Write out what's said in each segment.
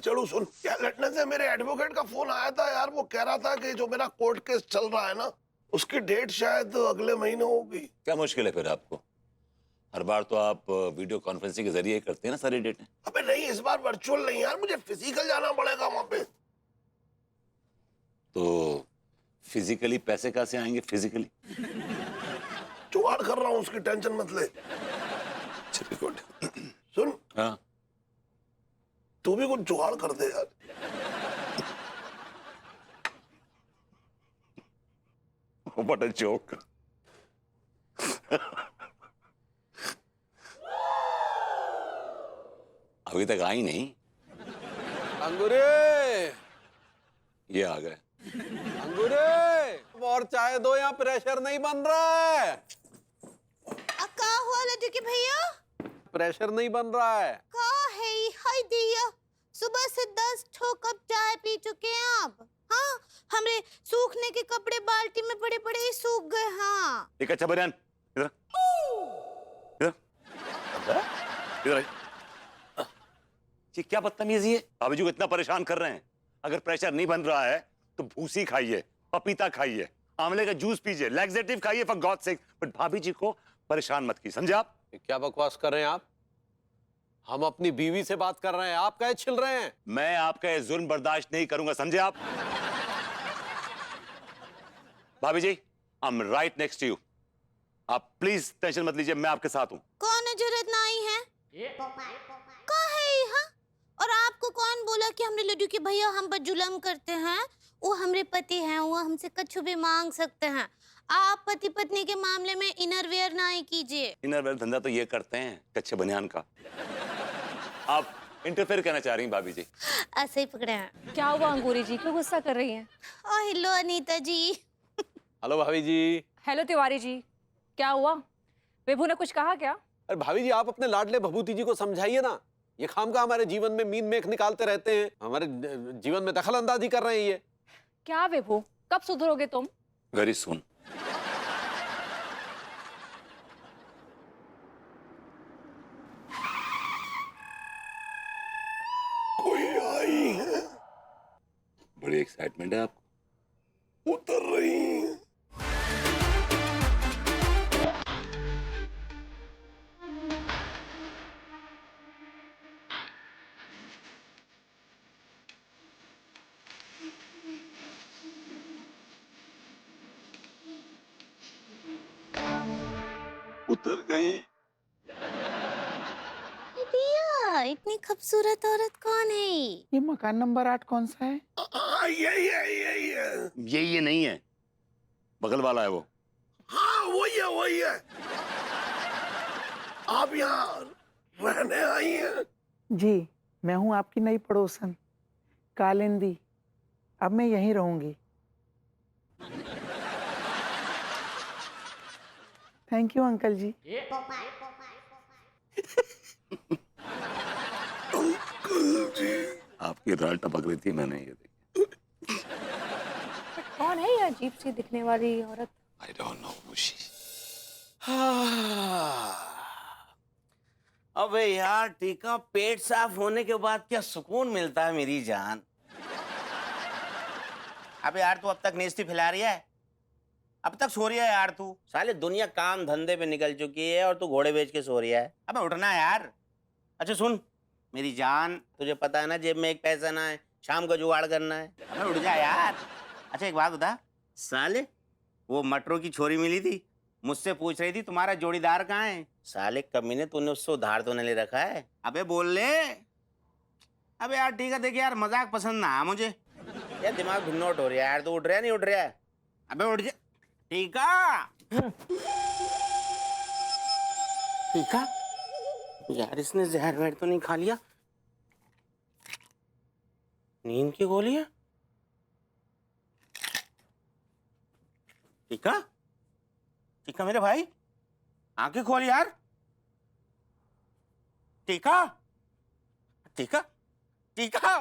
चढ़ू सुन, क्या लटने से मेरे एडवोकेट का फोन आया था यार। वो कह रहा था कि जो मेरा कोर्ट केस चल रहा है ना, उसकी डेट शायद अगले महीने होगी। क्या मुश्किल है फिर आपको? हर बार तो आप वीडियो कॉन्फ्रेंसिंग के जरिए करते हैं ना सारी डेटें। अबे नहीं, इस बार वर्चुअल नहीं यार, मुझे फिजिकल जाना पड़ेगा वहां पे। तो फिजिकली पैसे कहाँ से आएंगे? फिजिकली जुगाड़ कर रहा हूँ, उसकी टेंशन मत ले। गुड। सुन, हाँ, तू भी कुछ जुगाड़ कर दे यार। What a joke. अभी तक आई नहीं। अंगूरे, ये आ गए। अंगूरे, और चाय दो, यहाँ प्रेशर नहीं बन रहा है। का हुआ लड्डू के भैया? प्रेशर नहीं बन रहा है। का है हाय दिया, सुबह से 10 ठो कप चाय पी चुके हैं आप। हाँ, हमरे सूखने के कपड़े बाल्टी में पड़े पड़े ही सूख गए। हाँ, एक अच्छा बयान इधर इधर इधर आई। ये क्या बदतमीजी है? भाभी जी को इतना परेशान कर रहे हैं। अगर प्रेशर नहीं बन रहा है तो भूसी खाइए, पपीता खाइए, आंवले का जूस पीजिए, लैक्सेटिव खाइए फॉर गॉड सेक। बट भाभी जी को परेशान मत कीजिए, समझे आप? क्या बकवास कर रहे हैं आप? हम अपनी बीवी से बात कर रहे हैं, आप क्या छिल रहे हैं? मैं आपका ये जुल्म बर्दाश्त नहीं करूंगा, समझे आप? भाभी जी, I am right next to you. आप प्लीज टेंशन मत लीजिए, मैं आपके साथ हूं। कौन जरूरत नहीं है? का है यहाँ? और आपको कौन बोला कि हमरे लड्डू के भैया हम पर जुल्म करते हैं? वो हमरे पति हैं, वो हमसे कछु भी मांग सकते हैं। आप पति पत्नी के मामले में इनरवेयर नहीं कीजिए। इनरवेयर धंधा तो ये करते हैं कच्चे बनियान का। आप इंटरफेयर करना चाह रही हैं भाभी जी? ऐसे ही पकड़े हैं। क्या हुआ अंगूरी जी, क्यों गुस्सा कर रही हैं? हेलो अनीता जी। हेलो भाभी जी। हेलो तिवारी जी, क्या हुआ? विभू ने कुछ कहा क्या? अरे भाभी जी, आप अपने लाडले भभूति जी को समझाइए ना। ये खामखा हमारे जीवन में मीन मेख निकालते रहते हैं, हमारे जीवन में दखल अंदाजी कर रहे हैं ये। क्या विभू, कब सुधरोगे तुम? Very soon. कोई आई है? बड़ी एक्साइटमेंट है आपको। उतर रही है। उतर गई। दिया, इतनी खूबसूरत औरत कौन है? ये मकान नंबर 8 कौन सा है? यही है, यही है। ये नहीं है, बगल वाला है वो। हाँ वही है, वही है। आप यहाँ रहने आई हैं? जी, मैं हूँ आपकी नई पड़ोसन कालिंदी। अब मैं यहीं रहूंगी। थैंक यू अंकल जी। अंकल जी। आपकी राल टपक रही थी, मैंने ये देखी। कौन है ये अजीब सी दिखने वाली औरत? I don't know who she. अबे यार टीका, पेट साफ होने के बाद क्या सुकून मिलता है मेरी जान। अबे यार तू अब तक नेस्ती फैला रही है, अब तक सो रही है यार तू। साले दुनिया काम धंधे पे निकल चुकी है और तू घोड़े बेच के सो रही है। अबे उठना यार। अच्छा सुन मेरी जान, तुझे पता है ना जेब में एक पैसा ना है, शाम को जुगाड़ करना है। अबे उठ जा यार। अच्छा एक बात बता, साले वो मटरों की छोरी मिली थी, मुझसे पूछ रही थी तुम्हारा जोड़ीदार कहाँ है। साले कमीने, तूने उससे उधार तो नहीं ले रखा है? अबे बोल ले। अबे यार ठीक है, देख यार मजाक पसंद ना है मुझे यार, दिमाग भिन्नोट हो रहा है यार। तू उठ रहा है नहीं उठ रहा है? अबे उठ जा। टीका, टीका यार, इसने जहर वहर तो नहीं खा लिया? नींद की गोली है? टीका, टीका मेरे भाई, आंखें खोल यार। टीका, टीका, टीका,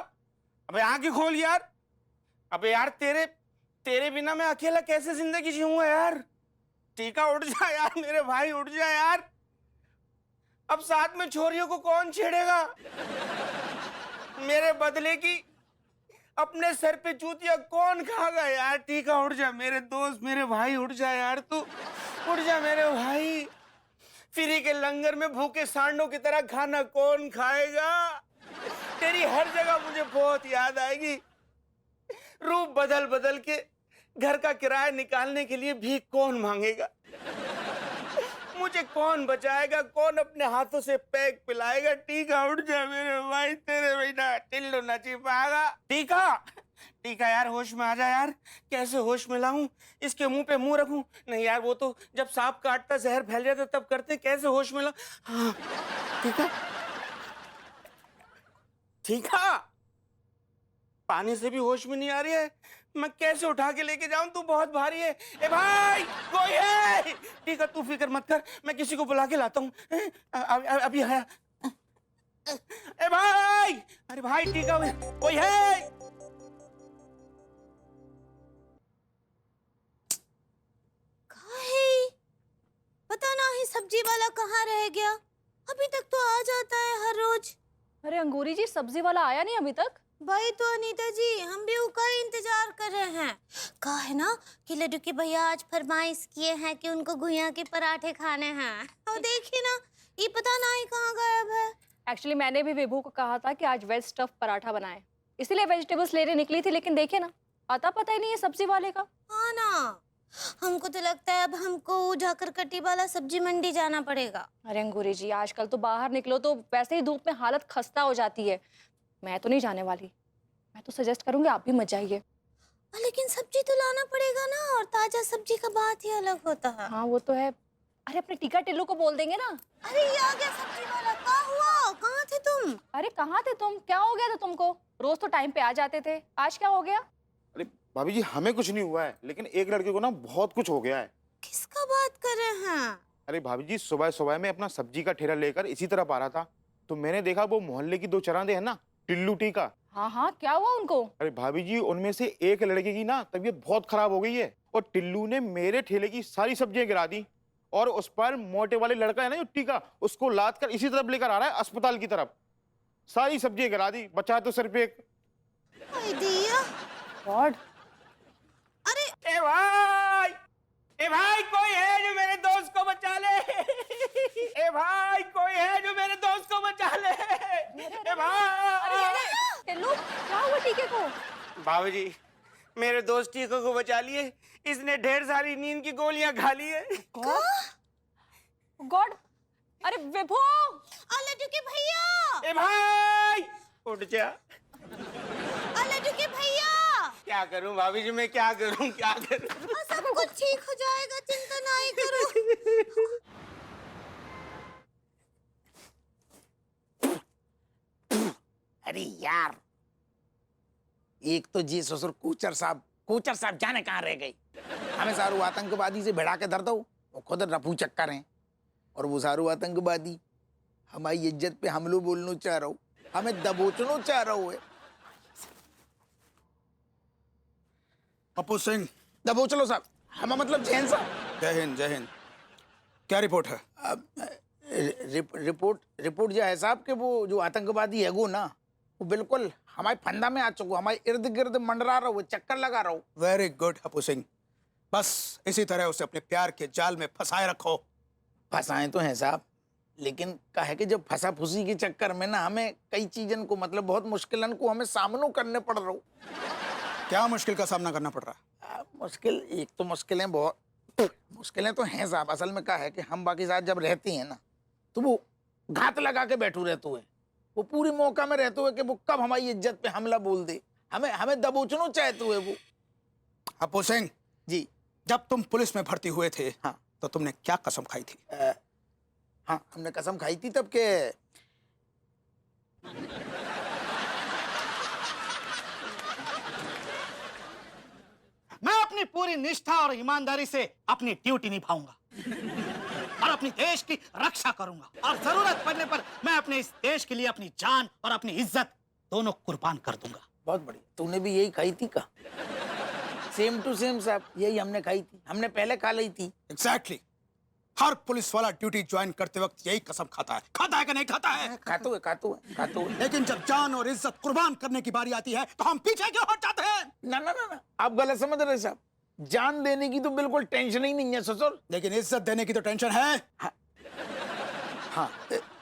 अबे आंखें खोल यार। अबे यार तेरे बिना मैं अकेला कैसे जिंदगी जीऊंगा यार। टीका उठ जा यार मेरे भाई, उठ जा यार। अब साथ में छोरियों को कौन छेड़ेगा? मेरे बदले की अपने सर पे चूतिया कौन खाएगा यार? टीका उठ जा मेरे दोस्त, मेरे भाई, उठ जा यार तू, उठ जा मेरे भाई। फ्री के लंगर में भूखे सांडों की तरह खाना कौन खाएगा? तेरी हर जगह मुझे बहुत याद आएगी। रूप बदल बदल के घर का किराया निकालने के लिए भीख कौन मांगेगा? मुझे कौन बचाएगा? कौन अपने हाथों से पैक पिलाएगा? टीका उठ जा मेरे भाई, तेरे बिना टिल्लू न चिपाएगा। टीका, टीका यार होश में आ जा यार। कैसे होश में लाऊं? इसके मुंह पे मुंह रखूं? नहीं यार, वो तो जब सांप काटता जहर फैल जाता तब करते। कैसे होश में लाऊं? हाँ, टीका, टीका, पानी से भी होश में नहीं आ रही है। मैं कैसे उठा के लेके जाऊं? तू बहुत भारी है। ए भाई, कोई है? ठीक है, तू फिक्र मत कर, मैं किसी को बुला के लाता हूँ। अभी आया। ए भाई, अरे भाई, ठीक है, कोई है? पता नहीं सब्जी वाला कहाँ रह गया। अभी तक तो आ जाता है हर रोज। अरे अंगूरी जी, सब्जी वाला आया नहीं अभी तक? भाई तो अनीता जी, हम भी उसका ही इंतजार कर रहे हैं। कहा है ना कि लड्डू के भैया आज फरमाइश किए हैं कि उनको घुइयां के पराठे खाने हैं। तो देखिए ना, ये पता नहीं कहाँ गायब है। एक्चुअली मैंने भी विभू को कहा था कि आज वेज स्टफ पराठा बनाए, इसीलिए वेजिटेबल्स लेने निकली थी, लेकिन देखिए ना, आता पता ही नहीं है सब्जी वाले का। हाँ ना, हमको तो लगता है अब हमको जाकर कट्टी वाला सब्जी मंडी जाना पड़ेगा। अरे अंगूरी जी, आजकल तो बाहर निकलो तो वैसे ही धूप में हालत खस्ता हो जाती है। मैं तो नहीं जाने वाली, मैं तो सजेस्ट करूंगी आप भी मत जाइए। लेकिन सब्जी तो लाना पड़ेगा ना, और ताजा सब्जी का बात ही अलग होता है। हाँ वो तो है। अरे अपने टीका टिल्लू को बोल देंगे ना। अरे ये आ गया सब्जी वाला। क्या हुआ? कहाँ थे तुम? अरे कहाँ थे तुम? क्या हो गया था तुमको? रोज तो टाइम पे आ जाते थे, आज क्या हो गया? अरे भाभी जी, हमें कुछ नहीं हुआ है, लेकिन एक लड़के को ना बहुत कुछ हो गया है। किसका बात कर रहे हैं? अरे भाभी जी, सुबह सुबह में अपना सब्जी का ठेला लेकर इसी तरफ आ रहा था, तो मैंने देखा वो मोहल्ले की दो चरांदे हैं ना, टिल्लू टीका। हाँ हाँ, क्या हुआ उनको? अरे भाभी जी, उनमें से एक लड़के की ना तबीयत बहुत खराब हो गई है, और टिल्लू ने मेरे ठेले की सारी सब्जियां गिरा दी, और उस पर मोटे वाले लड़का है ना जो टीका, उसको लाद कर इसी तरफ लेकर आ रहा है, अस्पताल की तरफ। सारी सब्जियां गिरा दी, बचा तो सिर्फ एक। गॉड। अरे ए भाई, ए भाई, कोई है जो मेरे दोस्त को बचा ले? ए भाई, कोई है जो मेरे दोस्त को बचा ले? ए भाई, टिल्लू, क्या हुआ टीके को? भाभी जी, मेरे दोस्त टीके को बचा लिए। इसने ढेर सारी नींद की गोलियां खा ली है। गॉड, अरे विभू! लड्डू के भैया! ए भाई, उठ जा। लड्डू के भैया! क्या करूं भाभी जी, मैं क्या करूं, क्या करूं? सब कुछ ठीक हो जाएगा, चिंता नहीं करो। अरे यार, एक तो जी ससुर कूचर साहब जाने कहाँ रह गई। हमें सारू आतंकवादी से भिड़ा के धर दो, वो खुद रफू चक्कर हैं, और वो सारू आतंकवादी हमारी इज्जत पे हमलो बोलना चाह रहा हूँ, हमें दबोचना चाह रहा हूँ। पप्पू सिंह, दबोच लो साहब, हम मतलब जैन साहब। जय हिंद, जय हिंद। क्या रिपोर्ट है? रिपोर्ट जो है साहब कि वो जो आतंकवादी है वो ना, वो बिल्कुल हमारे फंदा में आ चुका, हमारे इर्द गिर्द मंडरा रहा, वो चक्कर लगा रहा हूँ। वेरी गुड पप्पू सिंह, बस इसी तरह उसे अपने प्यार के जाल में फंसाए रखो। फंसाए तो हैं साहब, लेकिन क्या है कि जब फंसा फुसी के चक्कर में ना हमें कई चीजन को मतलब बहुत मुश्किलन को हमें सामना करने पड़ रहा हूँ। क्या मुश्किल का सामना करना पड़ रहा है? मुश्किल, एक तो मुश्किलें बहुत मुश्किलें तो हैं साहब। असल में क्या है कि हम बाकी साथ जब रहते हैं ना, तो वो घात लगा के बैठू रहते हुए, वो पूरी मौका में रहते हुए कि वो कब हमारी इज्जत पे हमला बोल दे, हमें दबोचना चाहते हुए वो। पप्पू सिंह जी, जब तुम पुलिस में भर्ती हुए थे, हाँ, तो तुमने क्या कसम खाई थी? हाँ, हमने कसम खाई थी तब के मैं अपनी पूरी निष्ठा और ईमानदारी से अपनी ड्यूटी निभाऊंगा और अपनी देश की रक्षा करूंगा, और जरूरत पड़ने पर मैं अपने इस देश के लिए अपनी जान और अपनी इज्जत दोनों कुर्बान कर दूंगा। बहुत बढ़िया, तूने भी यही खाई थी का? सेम टू सेम साहब, यही हमने खाई थी, हमने पहले खा ली थी। एग्जैक्टली। हर पुलिस वाला ड्यूटी ज्वाइन करते वक्त यही कसम खाता है कि नहीं खाता है? खातो है। लेकिन जब जान और इज्जत कुर्बान करने की बारी आती है तो हम पीछे क्यों हट जाते हैं? ना आप गलत समझ रहे साहब। जान देने की तो बिल्कुल टेंशन ही नहीं है ससुर। लेकिन इज्जत देने की तो टेंशन है। हाँ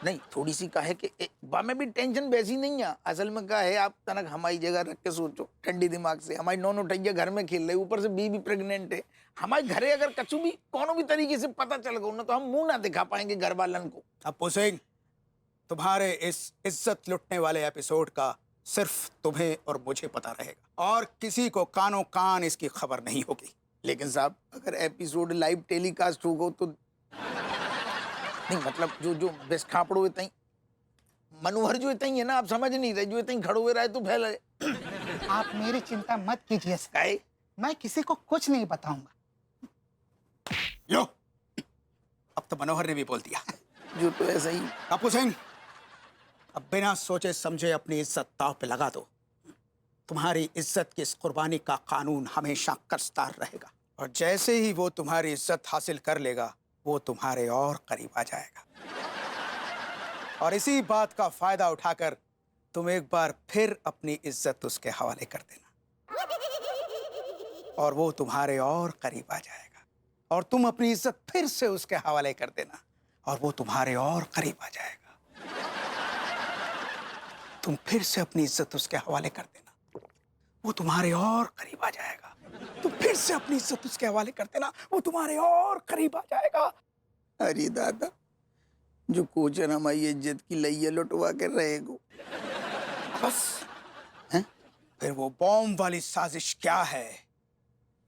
नहीं थोड़ी सी का है कि बा में भी टेंशन वैसी नहीं है। असल में क्या है, आप तनक हमारी जगह रख के सोचो ठंडी दिमाग से। हमारी नौ उठैया घर में खेल रहे, ऊपर से बीवी प्रेग्नेंट है। हमारे घरे अगर कछु भी कोनो भी तरीके से पता चल गया ना तो हम मुंह ना दिखा पाएंगे घर वालन को। अप्पू सिंह, तुम्हारे इस इज्जत लुटने वाले एपिसोड का सिर्फ तुम्हें और मुझे पता रहेगा और किसी को कानों कान इसकी खबर नहीं होगी। लेकिन साहब अगर एपिसोड लाइव टेलीकास्ट होगा तो नहीं, मतलब जो बेस खापड़ो इतना मनोहर जो इतना है ना, आप समझ नहीं रहे, जो इतना खड़ो हुए रहे तो फैल रहे। आप मेरी चिंता मत कीजिए सर, मैं किसी को कुछ नहीं बताऊंगा। लो, अब तो मनोहर ने भी बोल दिया। जो तो ऐसा ही। अप्पू सिंह, अब बिना सोचे समझे अपनी इज्जत दांव पे लगा दो। तुम्हारी इज्जत की इस कुर्बानी का कानून हमेशा कर्जदार रहेगा और जैसे ही वो तुम्हारी इज्जत हासिल कर लेगा वो तुम्हारे और करीब आ जाएगा। और इसी बात का फायदा उठाकर तुम एक बार फिर अपनी इज्जत उसके हवाले कर देना और वो तुम्हारे और करीब आ जाएगा। और तुम अपनी इज्जत फिर से उसके हवाले कर देना और वो तुम्हारे और करीब आ जाएगा। तुम फिर से अपनी इज्जत उसके हवाले कर देना, वो तुम्हारे और करीब आ जाएगा। तुम फिर से अपनी इज्जत उसके हवाले कर देना, वो तुम्हारे और करीब आ जाएगा। अरे दादा, जो कोचर हमारी इज्जत की लइया लुटवा कर रहेगो। बस हैं? फिर वो बॉम्ब वाली साजिश क्या है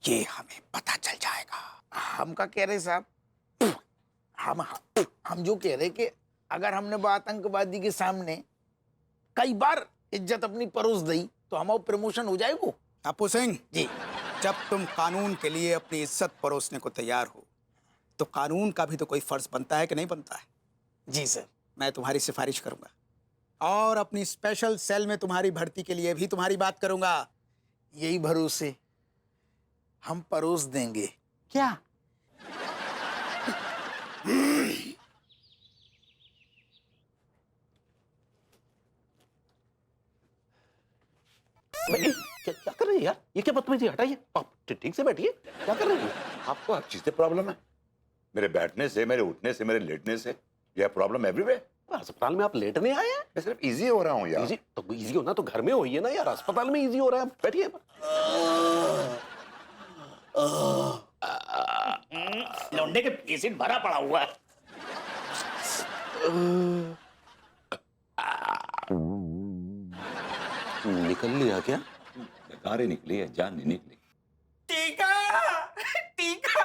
ये हमें पता चल जाएगा। हम का कह रहे साहब, हम जो कह रहे कि अगर हमने वो आतंकवादी के सामने कई बार इज्जत अपनी परोस दी तो हमारा प्रमोशन हो जाएगा। अप्पू सिंह जी, जब तुम कानून के लिए अपनी इज्जत परोसने को तैयार हो तो कानून का भी तो कोई फर्ज बनता है कि नहीं बनता है? जी सर। मैं तुम्हारी सिफारिश करूंगा और अपनी स्पेशल सेल में तुम्हारी भर्ती के लिए भी तुम्हारी बात करूंगा। यही भरोसे हम परोस देंगे। क्या? क्या कर रही है यार? ये क्या बदतमीजी? हटाइए, आप ठीक से बैठिए। क्या कर रही है? आपको हर चीज से प्रॉब्लम है, मेरे बैठने से, मेरे उठने से, मेरे लेटने से। यह प्रॉब्लम एवरीवेयर। अस्पताल में आप लेटने आए हैं? मैं सिर्फ इजी हो रहा हूँ यार। इजी तो इजी होना तो घर में होइए ना यार, अस्पताल में इजी हो रहा है। बैठिए। लौंडे के पेशेंट भरा पड़ा हुआ है। निकल लिया क्या? बेकार ही निकली है, जान नहीं निकली। टीका, टीका,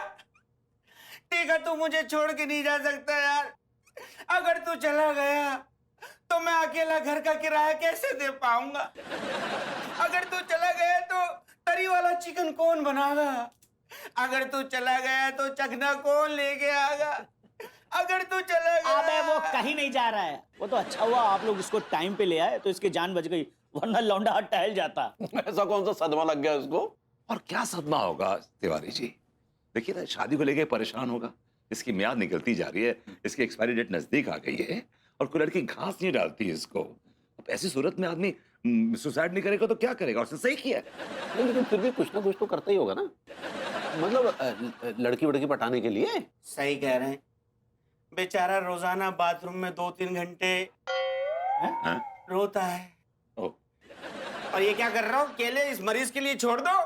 टीका, तू मुझे छोड़ के नहीं जा सकता यार। अगर तू चला गया तो मैं अकेला घर का किराया कैसे दे पाऊंगा? अगर तू चला गया तो तरी वाला चिकन कौन बनागा? अगर तू चला गया तो चखना कौन लेके आएगा? अगर तू चला गया। अबे वो कहीं नहीं जा रहा है। वो तो अच्छा हुआ आप लोग इसको टाइम पे ले आए तो इसकी जान बच गई, वरना लौंडा हाथ टहल जाता। ऐसा कौन सा सदमा लग गया इसको? और क्या सदमा होगा तिवारी जी? देखिए ना, शादी को लेके परेशान होगा, इसकी मियाद निकलती जा रही है, इसकी एक्सपायरी डेट नजदीक आ गई है और कोई लड़की घास नहीं डालती इसको। अब ऐसी सूरत में आदमी सुसाइड नहीं करेगा तो क्या करेगा? उसने सही किया। लेकिन फिर भी कुछ ना कुछ तो करता ही होगा ना, मतलब लड़की वड़की पटाने के लिए। सही कह रहे हैं, बेचारा रोजाना बाथरूम में 2-3 घंटे रोता है। ओ। और ये क्या कर रहा हूँ? केले इस मरीज के लिए छोड़ दो।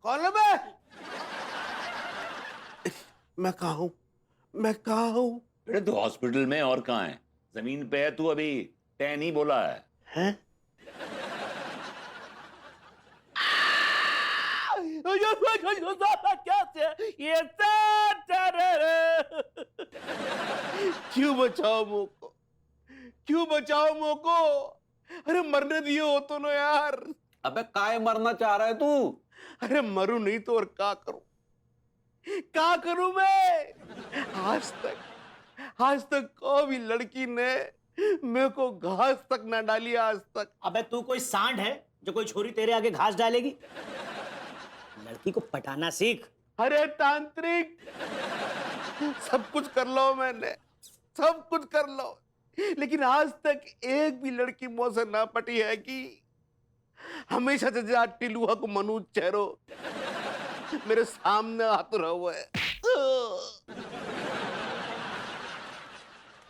कौन है बे? मैं कहा हूं? मैं कहा हूं? बेटे तू हॉस्पिटल में और कहाँ है? जमीन पे है तू, अभी तय नहीं बोला है। हैं? क्यों बचाओ मोको? क्यों बचाओ मोको? अरे मरने दिए हो तो ना यार। अबे काय मरना चाह रहा है तू? अरे मरू नहीं तो और क्या करूं? क्या करूं मैं? आज तक कोई भी लड़की ने मेरे को घास तक ना डाली आज तक। अबे तू कोई सांड है जो कोई छोरी तेरे आगे घास डालेगी? लड़की को पटाना सीख। अरे तांत्रिक, सब कुछ कर लो मैंने, सब कुछ कर लो, लेकिन आज तक एक भी लड़की मुंह से ना पटी है कि हमेशा से जा टिलुआ को मनोज चेहरो मेरे सामने आते रहा हुआ है।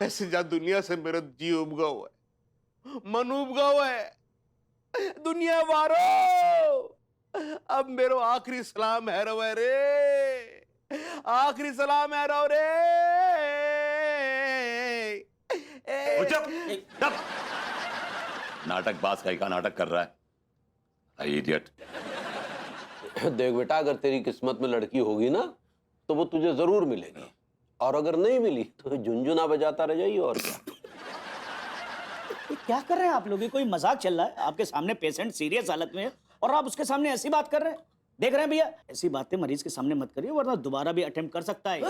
ऐसे जा दुनिया से मेरा जी उबगा हुआ है, मन उबगा हुआ है। दुनिया वारो, अब मेरो आखिरी सलाम है रवे रे, आखिरी सलाम है रो रे। चुप। नाटक बाज का नाटक कर रहा है, इडियट। देख बेटा, अगर तेरी किस्मत में लड़की होगी ना तो वो तुझे जरूर मिलेगी, और अगर नहीं मिली तो झुनझुना बजाता रह जाइए। और क्या ये क्या कर रहे हैं आप लोग? ये कोई मजाक चल रहा है? आपके सामने पेशेंट सीरियस हालत में है और आप उसके सामने ऐसी बात कर रहे हैं? देख रहे हैं भैया, ऐसी बातें मरीज के सामने मत करिए, वरना दोबारा भी अटेम्प्ट कर सकता है।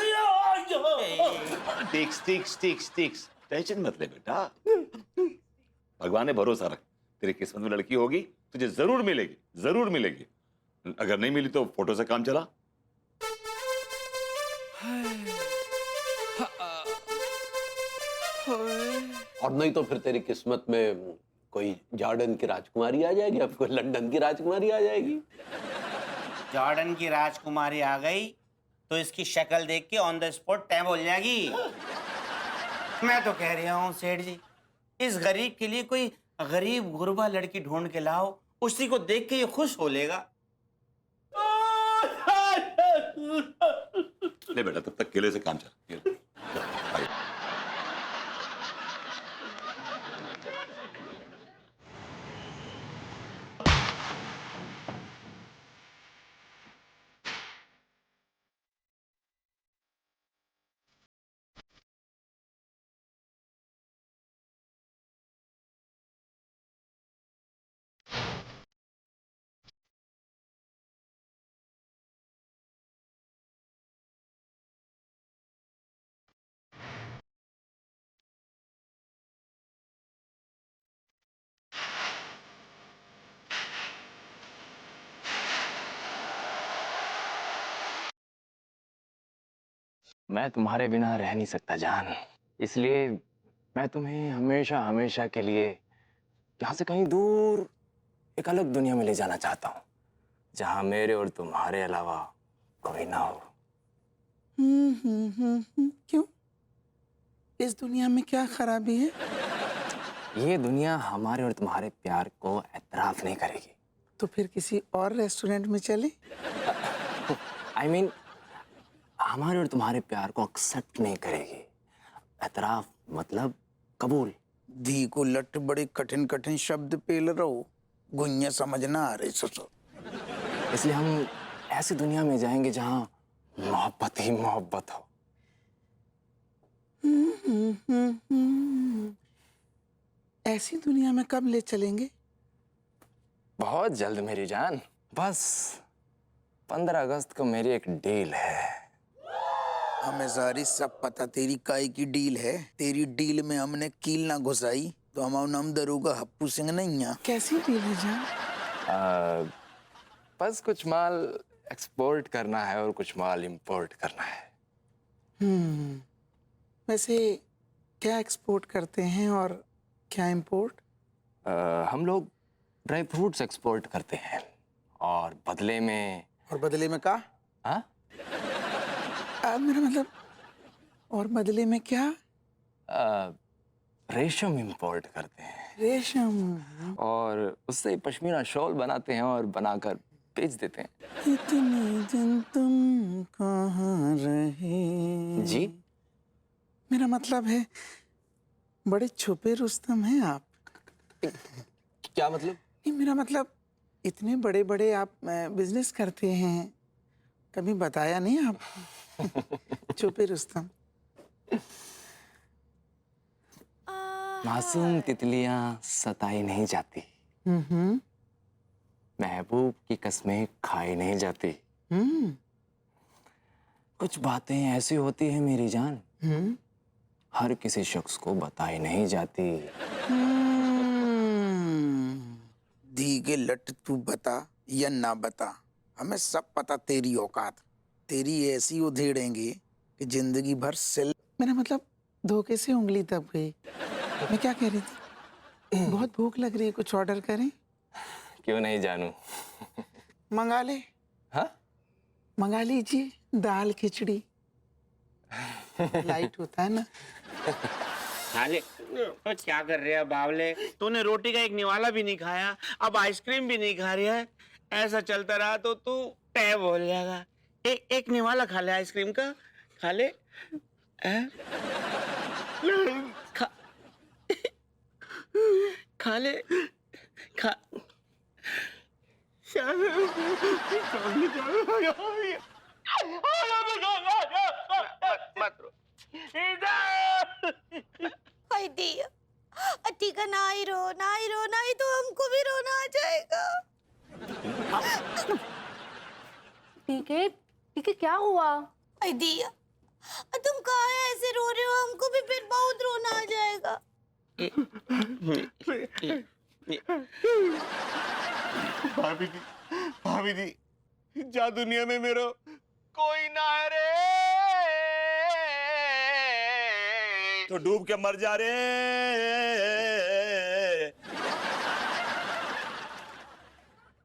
टिक्स टेंशन मत ले बेटा, भगवान ने भरोसा रख, तेरी किस्मत में लड़की होगी, तुझे जरूर मिलेगी, जरूर मिलेगी। अगर नहीं मिली तो फोटो से काम चला। और नहीं तो फिर तेरी किस्मत में कोई जॉर्डन की राजकुमारी आ जाएगी, अब कोई लंदन की राजकुमारी आ जाएगी। जॉर्डन की राजकुमारी आ गई तो इसकी शक्ल देख के ऑन द स्पॉट टैब हो जाएगी। मैं तो कह रहा हूँ सेठ जी, इस गरीब के लिए कोई गरीब गुरबा लड़की ढूंढ के लाओ, उसी को देख के ये खुश हो लेगा। ले बेटा, तब तक केले से काम चल। मैं तुम्हारे बिना रह नहीं सकता जान, इसलिए मैं तुम्हें हमेशा हमेशा के लिए यहाँ से कहीं दूर एक अलग दुनिया में ले जाना चाहता हूँ, जहाँ मेरे और तुम्हारे अलावा कोई ना हो। क्यों? इस दुनिया में क्या खराबी है? ये दुनिया हमारे और तुम्हारे प्यार को एतराफ नहीं करेगी। तो फिर किसी और रेस्टोरेंट में चले? I mean, हमारे और तुम्हारे प्यार को एक्सेप्ट नहीं करेगी। एतराफ मतलब कबूल। धी को लट बड़े कठिन कठिन शब्द पेल रहो, गुन्या समझना आ रही ससुर। इसलिए हम ऐसी दुनिया में जाएंगे जहाँ मोहब्बत ही मोहब्बत हो। ऐसी दुनिया में कब ले चलेंगे? बहुत जल्द मेरी जान, बस 15 अगस्त को मेरी एक डील है। हमें सारी सब पता तेरी काय की डील है। तेरी डील में हमने कील ना घुसाई तो हमारा नाम दरोगा हप्पू सिंह नहीं है। कैसी डील है जान? बस कुछ माल एक्सपोर्ट करना है और कुछ माल इंपोर्ट करना है। वैसे क्या एक्सपोर्ट करते हैं और क्या इंपोर्ट? हम लोग ड्राई फ्रूट्स एक्सपोर्ट करते हैं और बदले में। और बदले में का? हाँ? मेरा मतलब, और बदले में क्या? रेशम इंपोर्ट करते हैं। रेशम? और उससे पश्मीना शॉल बनाते हैं और बनाकर बेच देते हैं। इतने दिन तुम कहाँ रहे? जी? मेरा मतलब है, बड़े छुपे रुस्तम हैं आप। क्या मतलब? नहीं, मेरा मतलब इतने बड़े बड़े आप बिजनेस करते हैं, कभी बताया नहीं आप। छुपे रुस्तम। मासूम तितलियां सताई नहीं जाती, महबूब की कस्में खाई नहीं जाती। कुछ बातें ऐसी होती हैं मेरी जान, हर किसी शख्स को बताई नहीं जाती। दी के लट तू बता या ना बता, हमें सब पता तेरी औकात। तेरी ऐसी उधेड़ेंगे कि जिंदगी भर सिल। मेरा मतलब धोखे से उंगली दब गई। मैं क्या कह रही थी, बहुत भूख लग रही है, कुछ ऑर्डर करें? क्यों नहीं जानू? मंगा ले। हाँ? मंगा लीजिए दाल खिचड़ी, लाइट होता है ना। साले तो क्या कर रहे हैं बावले? तूने रोटी का एक निवाला भी नहीं खाया, अब आइसक्रीम भी नहीं खा रहा है। ऐसा चलता रहा तो तू टैब हो जाएगा। एक निवाला खा ले आइसक्रीम का, खा ले। खा खा ले, खा। मत रो। हाय दिया, ठीक है, ना ही रो, ना ही रो, ना ही तो हमको भी रोना आ जाएगा। ठीक है, क्या हुआ? हाय दिया, तुम काहे ऐसे रो रहे हो? हमको भी फिर बहुत रोना आ जाएगा। भाभी जी, जा दुनिया में मेरा कोई ना है रे। तो डूब के मर जा रे।